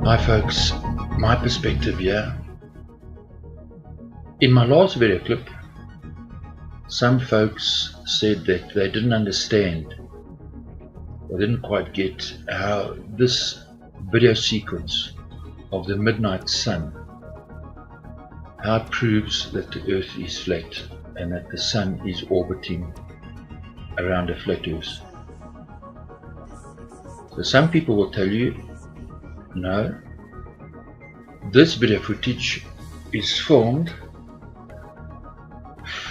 Hi folks, my perspective here. In my last video clip, some folks said that they didn't understand or didn't quite get how this video sequence of the midnight sun, how it proves that the earth is flat and that the sun is orbiting around a flat earth. So some people will tell you, no, this video footage is filmed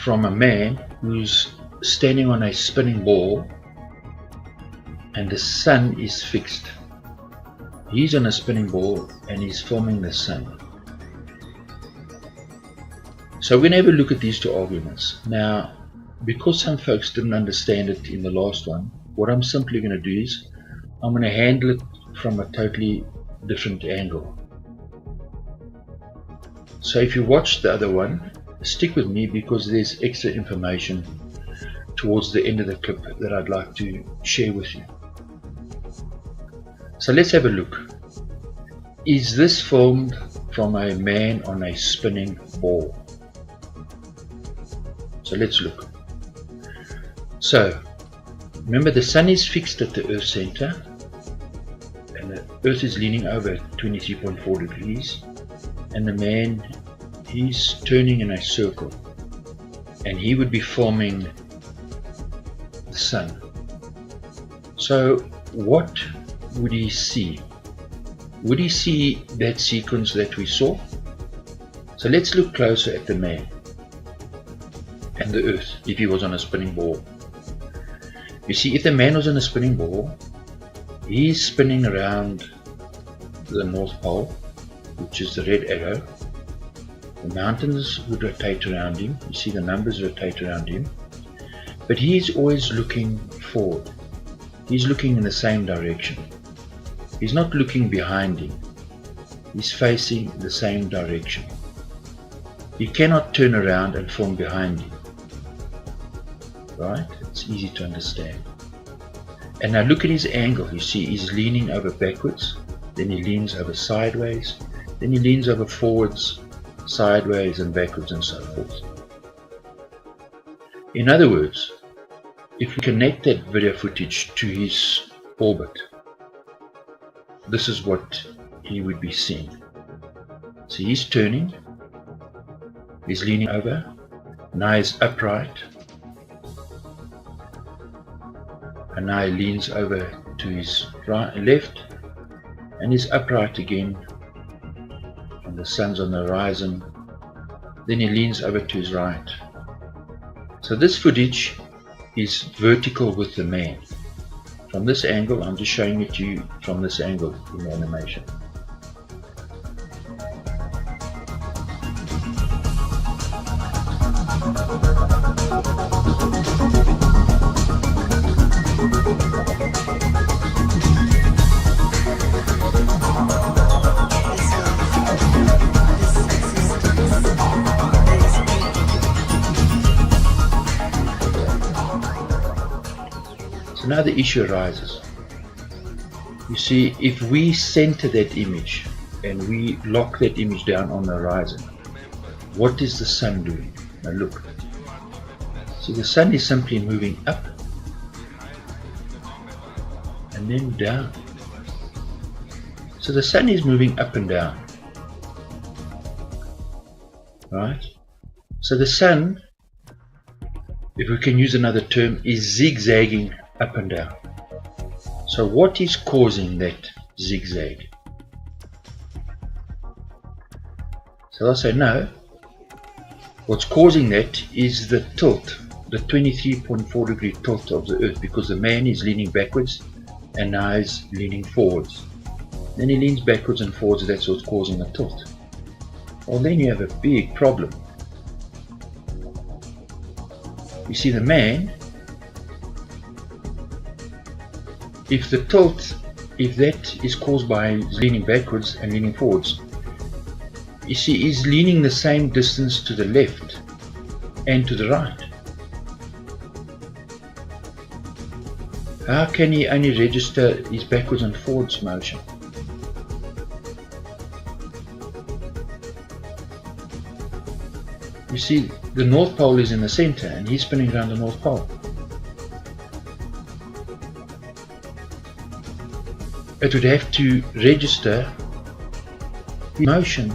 from a man who's standing on a spinning ball and the sun is fixed. He's on a spinning ball and he's filming the sun. So we're going to have a look at these two arguments. Now, because some folks didn't understand it in the last one, what I'm simply going to do is I'm going to handle it from a totally different angle. So if you watch the other one, stick with me because there's extra information towards the end of the clip that I'd like to share with you. So let's have a look. Is this filmed from a man on a spinning ball? So let's look. So remember, the sun is fixed at the Earth center and the Earth is leaning over 23.4 degrees, and the man, he's turning in a circle and he would be forming the sun. So what would he see? Would he see that sequence that we saw? So let's look closer at the man and the earth if he was on a spinning ball. You see, if the man was on a spinning ball, he's spinning around the North Pole, which is the red arrow. The mountains would rotate around him. You see the numbers rotate around him. But he's always looking forward. He's looking in the same direction. He's not looking behind him. He's facing the same direction. He cannot turn around and form behind him. Right? It's easy to understand. And now look at his angle. You see he's leaning over backwards, then he leans over sideways, then he leans over forwards, sideways and backwards and so forth. In other words, if we connect that video footage to his orbit, this is what he would be seeing. So he's turning, he's leaning over, now he's upright, and now he leans over to his right, left, and he's upright again, and the sun's on the horizon. Then he leans over to his right. So this footage is vertical with the man. From this angle, I'm just showing it to you from this angle in the animation. So now the issue arises. You see, if we center that image and we lock that image down on the horizon, what is the sun doing? Now look. See, the sun is simply moving up and then down. So the sun is moving up and down. Right? So the sun, if we can use another term, is zigzagging up and down. So what is causing that zigzag? So I'll say no. What's causing that is the tilt, the 23.4 degree tilt of the earth, because the man is leaning backwards and now he's leaning forwards. Then he leans backwards and forwards, that's what's causing the tilt. Well, then you have a big problem. You see, the man, if the tilt, if that is caused by leaning backwards and leaning forwards, you see he's leaning the same distance to the left and to the right. How can he only register his backwards and forwards motion? You see, the North Pole is in the center and he's spinning around the North Pole. It would have to register motion,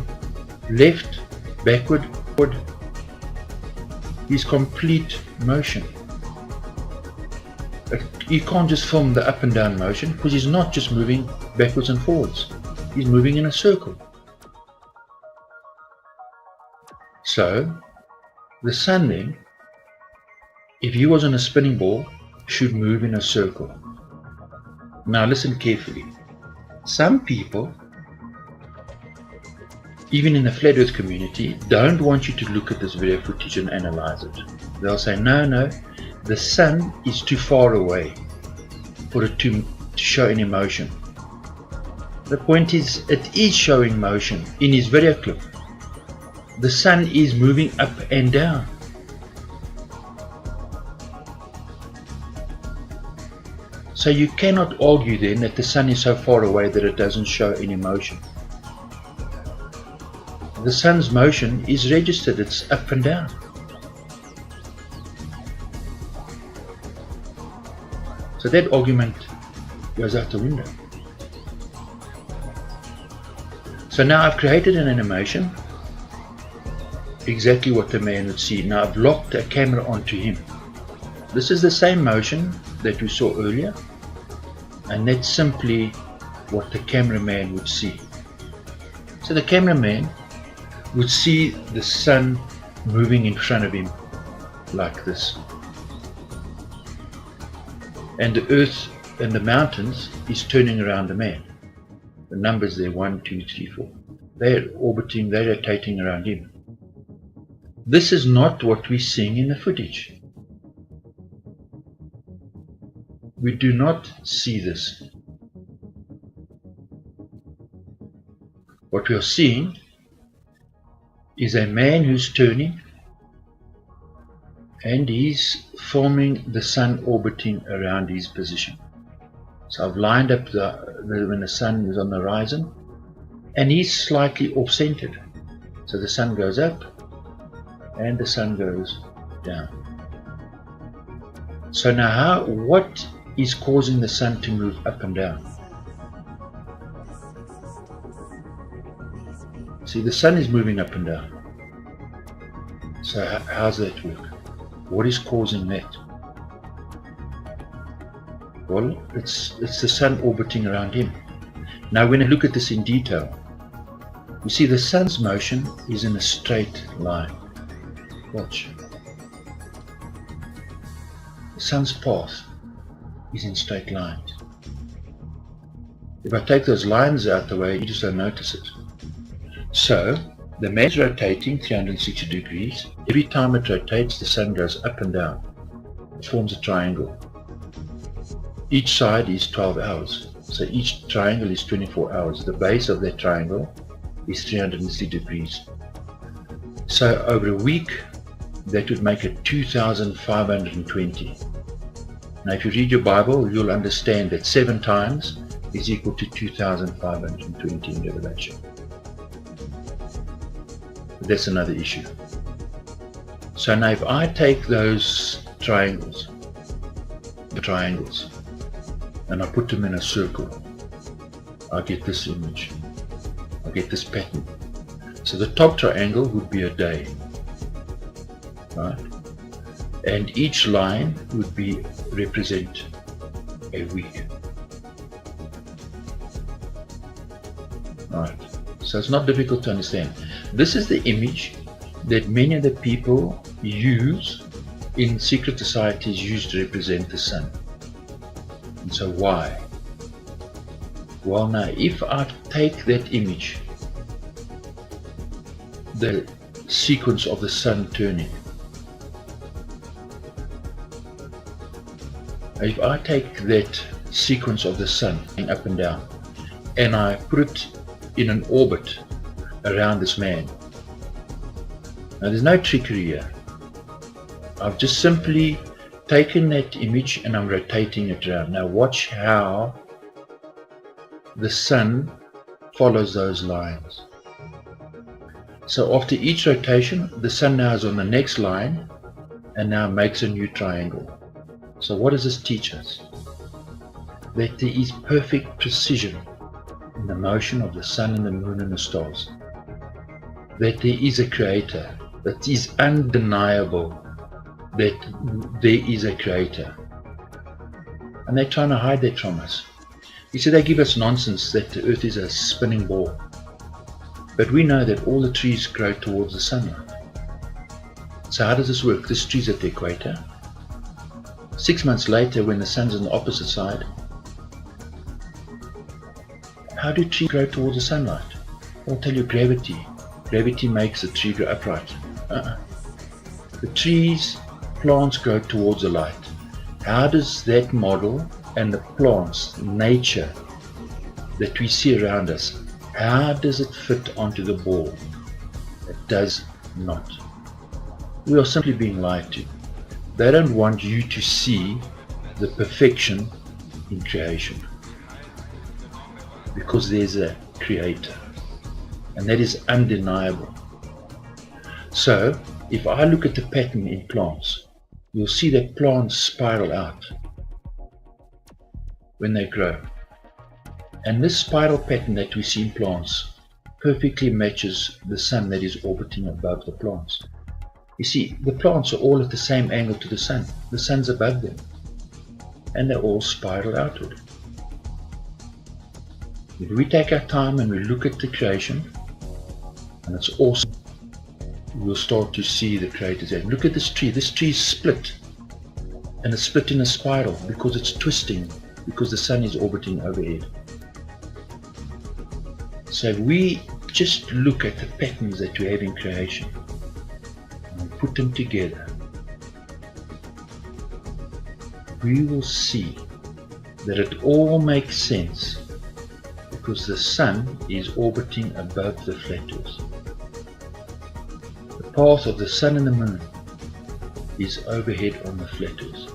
left, backward, forward, his complete motion. You can't just film the up and down motion because he's not just moving backwards and forwards. He's moving in a circle. So, the sun then, if he was on a spinning ball, should move in a circle. Now listen carefully. Some people, even in the flat earth community, don't want you to look at this video footage and analyze it. They'll say, no, the sun is too far away for it to show any motion. The point is, it is showing motion in his video clip. The sun is moving up and down. So you cannot argue then that the sun is so far away that it doesn't show any motion. The sun's motion is registered, it's up and down. So that argument goes out the window. So now I've created an animation, exactly what the man would see. Now I've locked a camera onto him. This is the same motion that we saw earlier, and that's simply what the cameraman would see. So the cameraman would see the sun moving in front of him like this, and the earth and the mountains is turning around the man. The numbers there, 1, 2, 3, 4, they're orbiting, they're rotating around him. This is not what we're seeing in the footage. We do not see this. What we are seeing is a man who's turning, and he's filming the sun orbiting around his position. So I've lined up when the sun is on the horizon, and he's slightly off-centered. So the sun goes up and the sun goes down. So now what is causing the sun to move up and down? See, the sun is moving up and down. So how's that work? What is causing that? Well, it's the sun orbiting around him. Now when I look at this in detail, you see the sun's motion is in a straight line. Watch. The sun's path is in straight lines. If I take those lines out the way, you just don't notice it. So the man's rotating 360 degrees. Every time it rotates, the sun goes up and down. It forms a triangle. Each side is 12 hours. So each triangle is 24 hours. The base of that triangle is 360 degrees. So over a week, that would make it 2,520. Now if you read your Bible, you'll understand that 7 times is equal to 2,520 in Revelation. But that's another issue. So now if I take those triangles, and I put them in a circle, I get this image. I get this pattern. So the top triangle would be a day, right? And each line would represent a week. Right. So it's not difficult to understand. This is the image that many of the people use in secret societies, used to represent the sun. And so why? Well, now if I take that image, the sequence of the sun turning, if I take that sequence of the sun up and down and I put it in an orbit around this man, now there's no trickery here. I've just simply taken that image and I'm rotating it around. Now watch how the sun follows those lines. So after each rotation, the sun now is on the next line and now makes a new triangle. So what does this teach us? That there is perfect precision in the motion of the sun and the moon and the stars. That there is a creator. That is undeniable that there is a creator. And they're trying to hide that from us. You see, they give us nonsense that the earth is a spinning ball. But we know that all the trees grow towards the sunlight. So how does this work? This tree's at the equator. 6 months later, when the sun's on the opposite side, how do trees grow towards the sunlight? I'll tell you, gravity. Gravity makes the tree grow upright. The trees, plants grow towards the light. How does that model and the plants, nature that we see around us, how does it fit onto the ball? It does not. We are simply being lied to. They don't want you to see the perfection in creation. Because there's a creator. And that is undeniable. So, if I look at the pattern in plants, you'll see that plants spiral out when they grow. And this spiral pattern that we see in plants perfectly matches the sun that is orbiting above the plants. You see, the plants are all at the same angle to the sun. The sun's above them. And they all spiral outward. If we take our time and we look at the creation, and it's awesome, we'll start to see the creator's hand. Look at this tree. This tree is split. And it's split in a spiral because it's twisting, because the sun is orbiting overhead. So if we just look at the patterns that we have in creation and put them together, we will see that it all makes sense because the sun is orbiting above the flat earth. The path of the sun and the moon is overhead on the flat earth.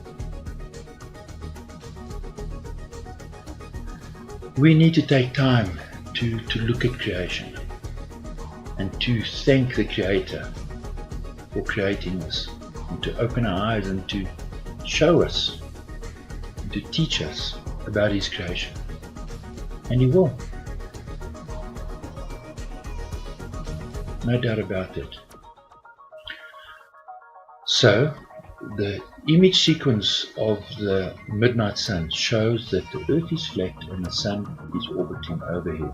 We need to take time to look at creation and to thank the Creator for creating us, and to open our eyes and to show us, and to teach us about His creation. And He will. No doubt about it. So, the image sequence of the midnight sun shows that the earth is flat and the sun is orbiting overhead.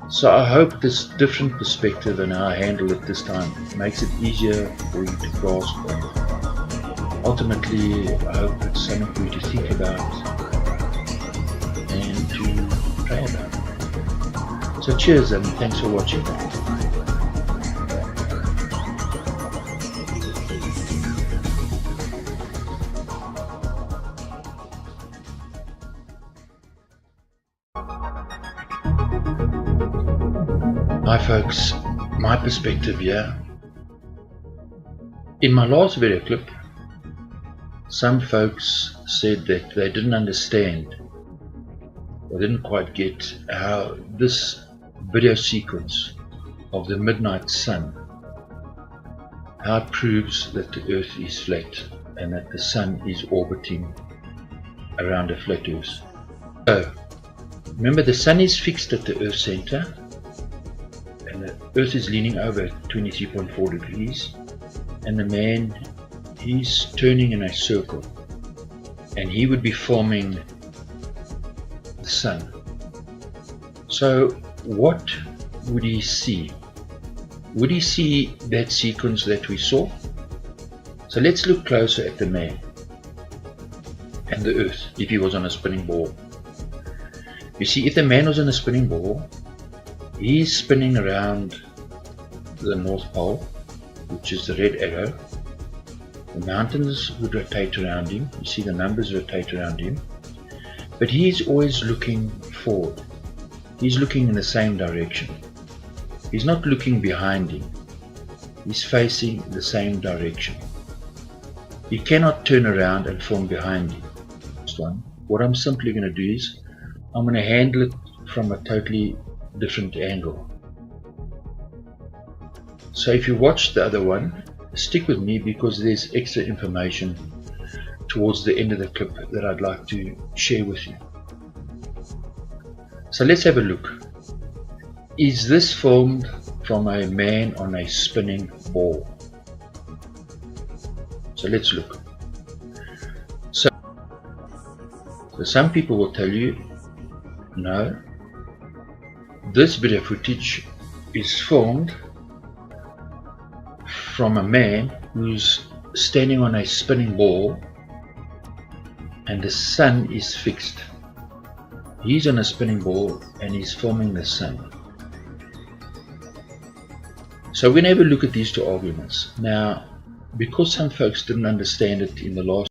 So I hope this different perspective and how I handle it this time makes it easier for you to grasp it. Ultimately, I hope it's something for you to think about and to pray about. So cheers and thanks for watching. Hi folks, my perspective here. In my last video clip, some folks said that they didn't understand or didn't quite get how this video sequence of the midnight sun, how it proves that the earth is flat and that the sun is orbiting around a flat earth. So, remember the sun is fixed at the earth center, and the earth is leaning over at 23.4 degrees, and the man, he's turning in a circle, and he would be forming the sun. So what would he see? Would he see that sequence that we saw? So let's look closer at the man and the earth if he was on a spinning ball. You see, if the man was on a spinning ball, he's spinning around the North Pole, which is the red arrow. The mountains would rotate around him. You see the numbers rotate around him. But he's always looking forward. He's looking in the same direction. He's not looking behind him. He's facing the same direction. You cannot turn around and form behind you. This one, what I'm simply going to do is I'm going to handle it from a totally different angle. So if you watch the other one, stick with me because there's extra information towards the end of the clip that I'd like to share with you. So let's have a look. Is this formed from a man on a spinning ball? So let's look. So some people will tell you, no, this bit of footage is formed from a man who's standing on a spinning ball and the sun is fixed. He's on a spinning ball and he's forming the sun. So we're going to have a look at these two arguments. Now, because some folks didn't understand it in the last